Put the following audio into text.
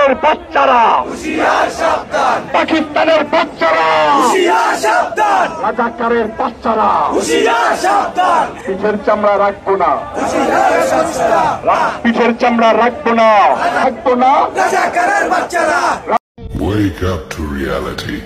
পাকিস্তানের বাচ্চারা, পাকিস্তানের বাচ্চারা, রাজাকারের বাচ্চারা, পিঠের চামড়া রাখবো না, পিঠের চামড়া রাখবো না, রাখবো না। Wake up to reality.